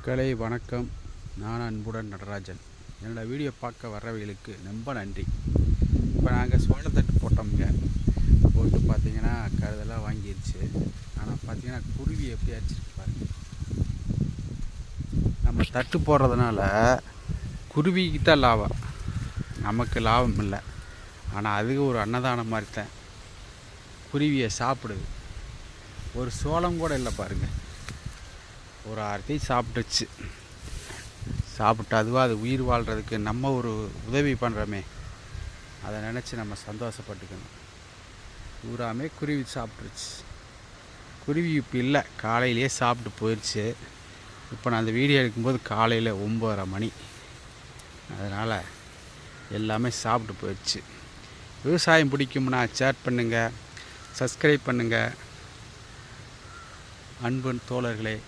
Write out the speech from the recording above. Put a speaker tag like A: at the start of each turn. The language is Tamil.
A: மக்களை வணக்கம். நான் அன்புடன் நடராஜன். என்னோடய வீடியோ பார்க்க வர்றவங்களுக்கு ரொம்ப நன்றி. இப்போ நாங்கள் சோளத்தட்டு போட்டோம்ங்க. போட்டு பார்த்திங்கன்னா கருதெல்லாம் வாங்கிடுச்சு. ஆனால் பார்த்திங்கன்னா குருவி எப்படி அடிச்சிருக்கு பாருங்க. நம்ம தட்டு போடுறதுனால குருவிக்கு தான் லாபம், நமக்கு லாபம் இல்லை. ஆனால் அதுக்கு ஒரு அன்னதானம் மாதிரி தான் குருவியை சாப்பிடுது. ஒரு சோளம் கூட இல்லை பாருங்கள், ஒரு ஆர்த்தி சாப்பிட்டுச்சு. சாப்பிட்டு அதுவாக அது உயிர் வாழ்கிறதுக்கு நம்ம ஒரு உதவி பண்ணுறோமே, அதை நினச்சி நம்ம சந்தோஷப்பட்டுக்கணும். பூராமே குருவி சாப்பிட்ருச்சு. குருவி இப்போ இல்லை, காலையிலே சாப்பிட்டு போயிடுச்சு. இப்போ நான் அந்த வீடியோ எடுக்கும்போது காலையில் 9:30 மணி. அதனால் எல்லாமே சாப்பிட்டு போயிடுச்சு. விவசாயம் பிடிக்கும்னா ஷேர் பண்ணுங்கள், சப்ஸ்கிரைப் பண்ணுங்கள். அன்பு தோழர்களே.